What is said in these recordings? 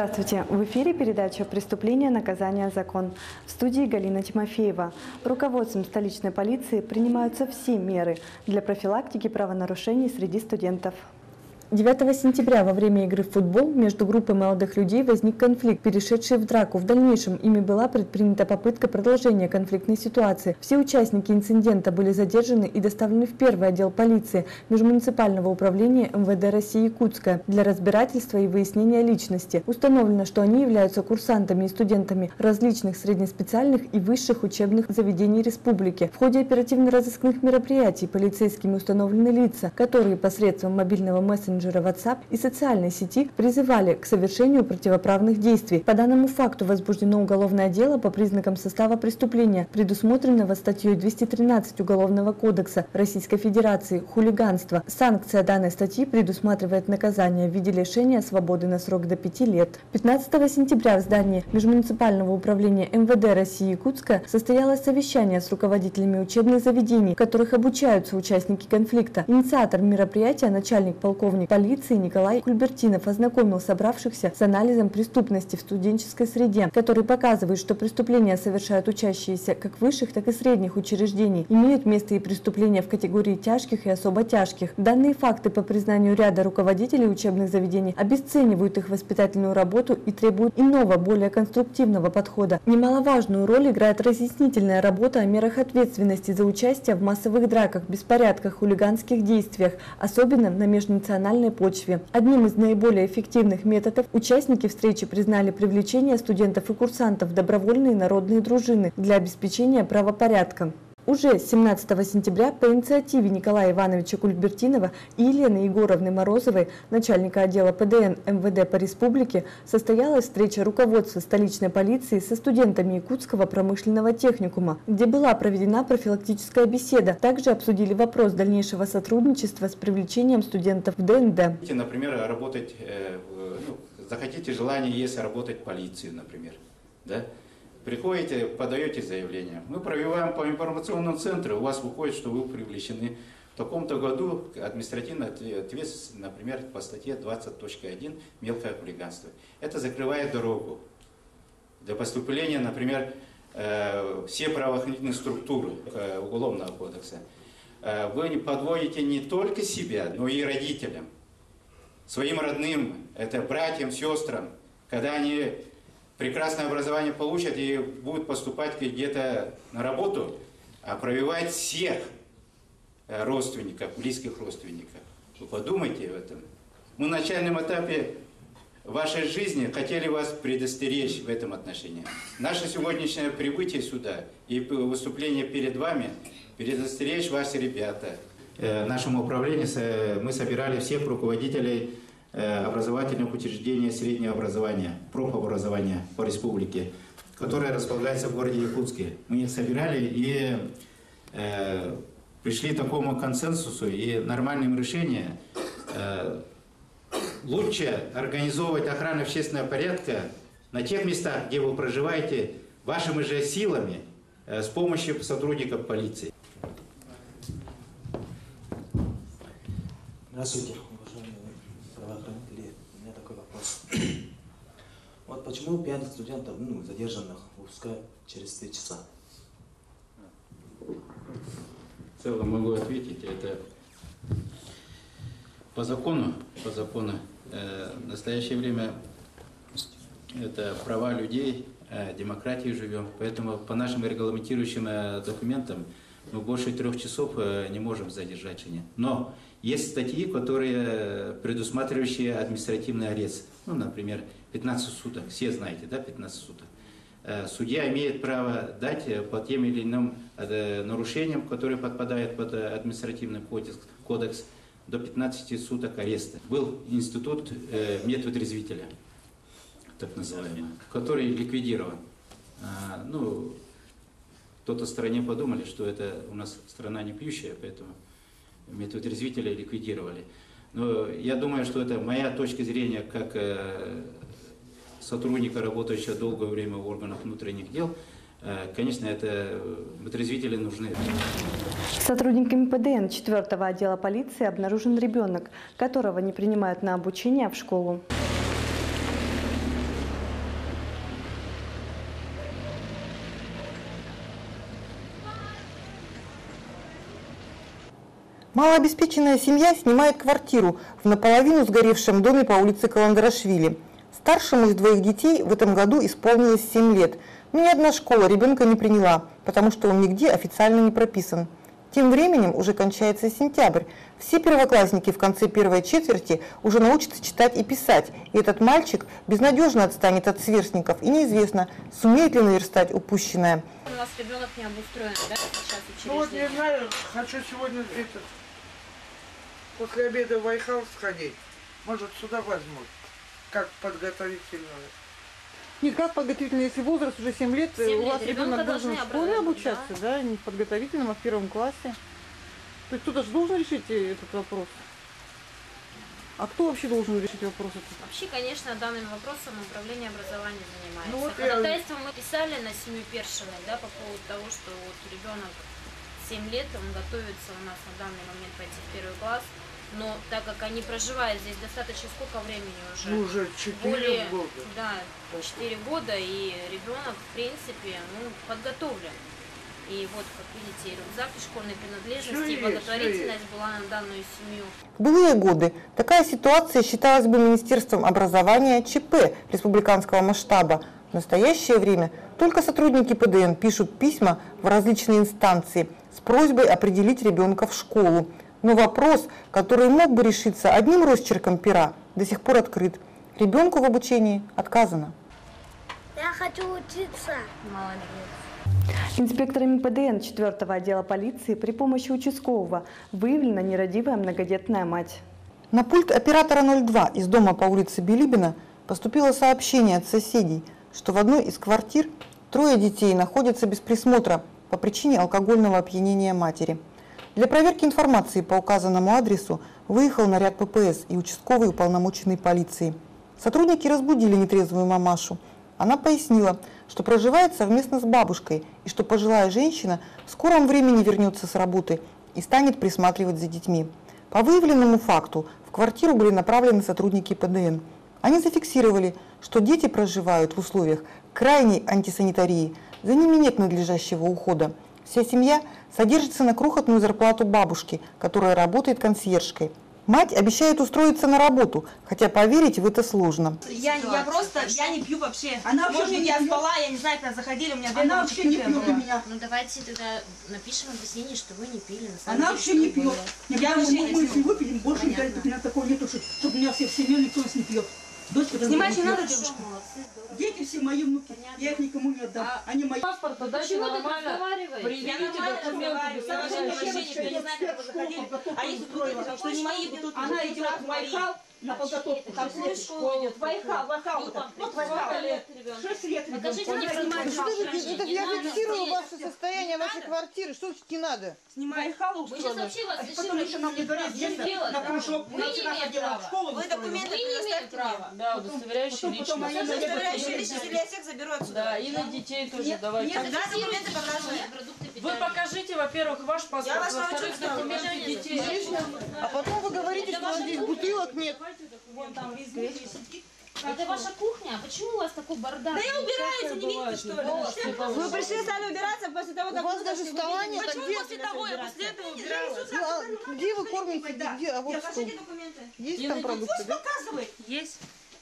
Здравствуйте! В эфире передача «Преступление, наказание, закон». В студии Галина Тимофеева. Руководством столичной полиции принимаются все меры для профилактики правонарушений среди студентов. 9 сентября во время игры в футбол между группой молодых людей возник конфликт, перешедший в драку. В дальнейшем ими была предпринята попытка продолжения конфликтной ситуации. Все участники инцидента были задержаны и доставлены в первый отдел полиции Межмуниципального управления МВД России Якутска для разбирательства и выяснения личности. Установлено, что они являются курсантами и студентами различных среднеспециальных и высших учебных заведений республики. В ходе оперативно-розыскных мероприятий полицейскими установлены лица, которые посредством мобильного мессенджера WhatsApp и социальной сети призывали к совершению противоправных действий. По данному факту возбуждено уголовное дело по признакам состава преступления, предусмотренного статьей 213 Уголовного кодекса Российской Федерации «Хулиганство». Санкция данной статьи предусматривает наказание в виде лишения свободы на срок до 5 лет. 15 сентября в здании Межмуниципального управления МВД России Якутска состоялось совещание с руководителями учебных заведений, в которых обучаются участники конфликта. Инициатор мероприятия, начальник полковник полиции Николай Кульбертинов, ознакомил собравшихся с анализом преступности в студенческой среде, который показывает, что преступления совершают учащиеся как высших, так и средних учреждений. Имеют место и преступления в категории тяжких и особо тяжких. Данные факты, по признанию ряда руководителей учебных заведений, обесценивают их воспитательную работу и требуют иного, более конструктивного подхода. Немаловажную роль играет разъяснительная работа о мерах ответственности за участие в массовых драках, беспорядках, хулиганских действиях, особенно на межнациональной почве. Одним из наиболее эффективных методов участники встречи признали привлечение студентов и курсантов в добровольные народные дружины для обеспечения правопорядка. Уже 17 сентября по инициативе Николая Ивановича Кульбертинова и Елены Егоровны Морозовой, начальника отдела ПДН МВД по республике, состоялась встреча руководства столичной полиции со студентами Якутского промышленного техникума, где была проведена профилактическая беседа. Также обсудили вопрос дальнейшего сотрудничества с привлечением студентов в ДНД. Например, работать, захотите желание есть работать в полиции, например, да? Приходите, подаете заявление. Мы пробиваем по информационному центру, у вас выходит, что вы привлечены в таком-то году административная ответственность, например, по статье 20.1 «Мелкое хулиганство». Это закрывает дорогу для поступления, например, все правоохранительные структуры Уголовного кодекса. Вы подводите не только себя, но и родителям, своим родным, это братьям, сестрам, когда они прекрасное образование получат и будут поступать где-то на работу, а пробивать всех родственников, близких родственников. Вы подумайте об этом. Мы на начальном этапе вашей жизни хотели вас предостеречь в этом отношении. Наше сегодняшнее прибытие сюда и выступление перед вами предостеречь вас, ребята. В нашем управлении мы собирали всех руководителей образовательных учреждений среднего образования, профобразования по республике, которое располагается в городе Якутске. Мы их собирали и пришли к такому консенсусу и нормальным решениям. Лучше организовывать охрану общественного порядка на тех местах, где вы проживаете, вашими же силами, с помощью сотрудников полиции. Здравствуйте, уважаемые правоохранители. У меня такой вопрос. Вот почему 5 студентов, задержанных, выпускают через 3 часа? В целом могу ответить, это по закону, в настоящее время это права людей, демократии живем, поэтому по нашим регламентирующим документам мы больше 3 часов не можем задержать женщину. Но есть статьи, которые предусматривающие административный арест. Например, 15 суток. Все знаете, да, 15 суток. Судья имеет право дать по тем или иным нарушениям, которые подпадают под административный кодекс, до 15 суток ареста. Был институт медвотрезвителя, так называемый, который ликвидирован. Кто-то в стране подумали, что это у нас страна не пьющая, поэтому медвотрезвителя ликвидировали. Но я думаю, что это моя точка зрения как сотрудника, работающего долгое время в органах внутренних дел. Конечно, это вытрезвители нужны. Сотрудниками ПДН 4-го отдела полиции обнаружен ребенок, которого не принимают на обучение в школу. Малообеспеченная семья снимает квартиру в наполовину сгоревшем доме по улице Каландрашвили. Старшему из двоих детей в этом году исполнилось 7 лет, но ни одна школа ребенка не приняла, потому что он нигде официально не прописан. Тем временем уже кончается сентябрь. Все первоклассники в конце первой четверти уже научатся читать и писать, и этот мальчик безнадежно отстанет от сверстников, и неизвестно, сумеет ли наверстать упущенное. У нас ребенок не обустроен, да, сейчас учреждение? Ну вот не знаю, хочу сегодня после обеда в Айхал сходить. Может, сюда возьмут, как подготовительную. Нет, как подготовительно, если возраст уже 7 лет, 7 у вас лет. ребенок Ребенка должен в должны школе образовать, обучаться, да, не в подготовительном, а в 1 классе. То есть кто-то же должен решить этот вопрос. А кто вообще должен решить вопрос этот? Вообще, конечно, данным вопросом управление образования занимается. Ну, вот Ходатайство мы писали на семью Першиной, да, по поводу того, что вот ребенок 7 лет, он готовится у нас на данный момент пойти в 1 класс, но так как они проживают здесь достаточно сколько времени уже? Ну, уже 4 года. Да, 4 года, и ребенок, в принципе, ну, подготовлен. И вот, как видите, и рюкзак, и школьные принадлежности, и благотворительность была на данную семью. В былые годы такая ситуация считалась бы Министерством образования ЧП республиканского масштаба. В настоящее время только сотрудники ПДН пишут письма в различные инстанции с просьбой определить ребенка в школу. Но вопрос, который мог бы решиться одним росчерком пера, до сих пор открыт. Ребенку в обучении отказано. Я хочу учиться. Молодец. Инспекторами ПДН 4-го отдела полиции при помощи участкового выявлена нерадивая многодетная мать. На пульт оператора 02 из дома по улице Билибина поступило сообщение от соседей, что в одной из квартир 3 детей находятся без присмотра по причине алкогольного опьянения матери. Для проверки информации по указанному адресу выехал наряд ППС и участковый уполномоченный полиции. Сотрудники разбудили нетрезвую мамашу. Она пояснила, что проживает совместно с бабушкой и что пожилая женщина в скором времени вернется с работы и станет присматривать за детьми. По выявленному факту в квартиру были направлены сотрудники ПДН. Они зафиксировали, что дети проживают в условиях крайней антисанитарии, за ними нет надлежащего ухода. Вся семья содержится на крохотную зарплату бабушки, которая работает консьержкой. Мать обещает устроиться на работу, хотя поверить в это сложно. Я не пью вообще. Она вообще Может, не я пьет. спала, я не знаю, когда заходили, у меня Она вообще не пьет у меня. Ну давайте тогда напишем объяснение, что вы не пили. На самом Она деле, вообще что не было. пьет. Я вообще не мы пью. выпили, больше Понятно. никогда у меня такого нету, чтобы у меня все в семье никто нас не пьет. Дочка даже Снимать не пьет. надо, девушка. Дети все мои внуки, я их никому не отдам. Они мои. Паспорта дайте Почему ты нормально. разговариваешь? Я нормально разговариваю, я вообще не мошенник, я не знаю, как вы заходили. А если тут это, что не мои бутылки, Она идет в Айхал на подготовку. там в школу идет. В Айхал, вот в Айхал. 6 лет Покажите ребенку. мне Она снимать. снимает. Это я фиксирую ваше состояние, вашей квартиры. Что не надо? Снимай Айхал Мы сейчас устроена. вообще вас Потом еще нам не говорят, Что где делать? на кружок. Мы не Она имеем ходила в права. школу. Вы документы Мы не имеем предоставьте мне. права. Да, удостоверяющий Потом они личность. наедут. Удостоверяющие личности, или я всех заберу отсюда. Да, и на детей тоже давайте. Тогда документы покажите. Продукты Вы питания. покажите, во-первых, ваш паспорт, Я вас во-вторых, научу, что документы вы детей. А потом вы говорите, что у вас здесь бутылок нет. Вон там весь вечер сидит. Это ваша кухня? А почему у вас такой бардак? Да я убираюсь, не видите, что ли? Вы пришли стали убираться после того, как У вас вы даже зашли. стола нет, Почему а где? после того? Я после этого убиралась. Ну, а где вы кормите? Где? А вот стол. Покажите документы. Есть там продукты, да? Показывай. Есть.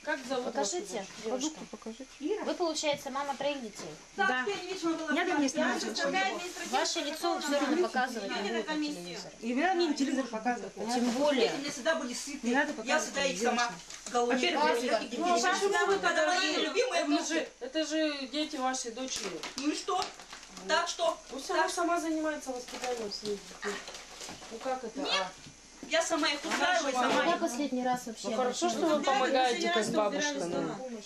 Как зовут вас? Покажите, девушка. Продукты покажите. Вы, получается, мама 3 детей. Да. Не надо мне снимать. Ваше лицо все равно показывать не будет на телевизоре. И не надо мне телевизор показывать. Тем более. Дети мне всегда были сыты. Не надо Я показывать, всегда их сама голодная. Во-первых, Ну, почему вы, когда мои любимые внуки? Это же дети вашей дочери. Ну и что? Так что? Пусть она сама занимается воспитанием своих детей. Ну как это? Нет. Я сама их устраиваю, сама Я их. последний раз вообще... Ну хорошо, что вы помогаете, как бабушка.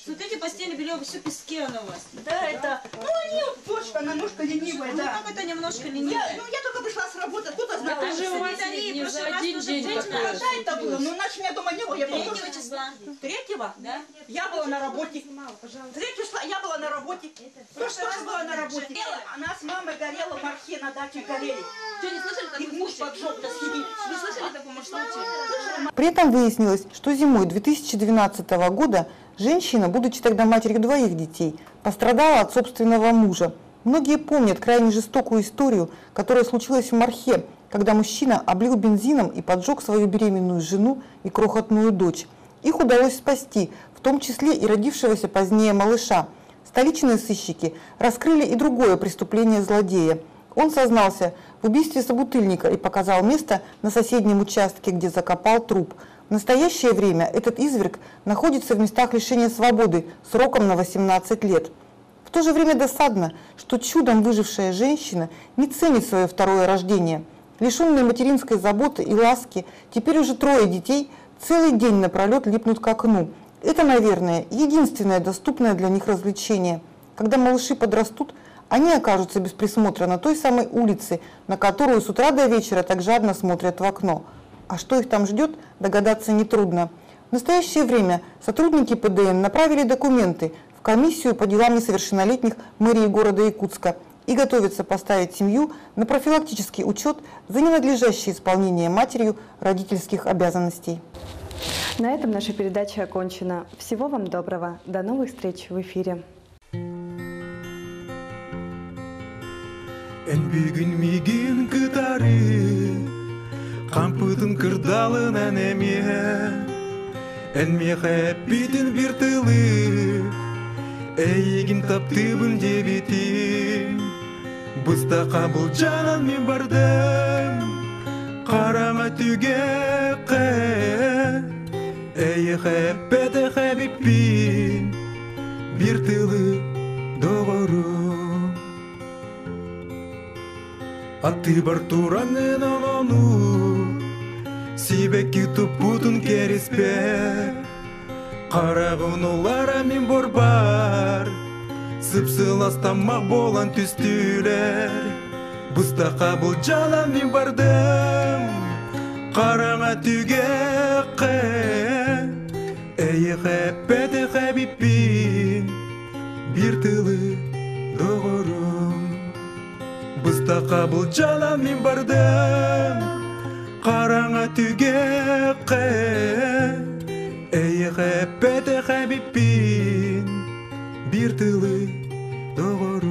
Смотрите, постельное белье, все пески оно у вас. Да, это... Ну, они, дочка, она немножко ленивая, Ну да. как это немножко Я, ленивая? ну, я только пришла с работы, откуда знаю? Это же у вас не за один день такое. Когда это было? Ну, иначе меня дома не было. Я только... 3 числа. 3-го? Да? Я была на работе. 3 числа я была на работе. В прошлый раз была на работе. Она с мамой горела в Мархе на даче горели. Что, не слышали Их такой муж случай? поджег до схибить. Не слышали такой может случай? При этом выяснилось, что зимой 2012 года женщина, будучи тогда матерью 2 детей, пострадала от собственного мужа. Многие помнят крайне жестокую историю, которая случилась в Мархе, когда мужчина облил бензином и поджег свою беременную жену и крохотную дочь. Их удалось спасти, в том числе и родившегося позднее малыша. Столичные сыщики раскрыли и другое преступление злодея. Он сознался в убийстве собутыльника и показал место на соседнем участке, где закопал труп. В настоящее время этот изверг находится в местах лишения свободы сроком на 18 лет. В то же время досадно, что чудом выжившая женщина не ценит свое второе рождение. Лишенные материнской заботы и ласки, теперь уже 3 детей целый день напролет липнут к окну. Это, наверное, единственное доступное для них развлечение. Когда малыши подрастут, они окажутся без присмотра на той самой улице, на которую с утра до вечера так жадно смотрят в окно. А что их там ждет, догадаться нетрудно. В настоящее время сотрудники ПДН направили документы в комиссию по делам несовершеннолетних мэрии города Якутска и готовятся поставить семью на профилактический учет за ненадлежащее исполнение матерью родительских обязанностей. На этом наша передача окончена. Всего вам доброго. До новых встреч в эфире. Бүгін кытары, қампытын кырдалын әнеме, әнме қәппетін бір тылы, әйегін тапты бүлде беті. Бұста қабыл жанан мен бардым, қарама түге қә, әйе қәппеті қәбіппін, бір тылы доғыру. Аты бар туранын ону, сибекки тупутун кереспе. Қарағын олара мен борбар, сыпсыластамақ болан түстілер. Бұста қабыл жалан мен бардым, қараңа түге қэ. Әйе қәппәді қәбіппін, бір тылы доғыру. Бұста қабыл жалан мен бардым, қараңа түге қэ. Әйе қәппәді қәбіппін, бір тылы доғыру.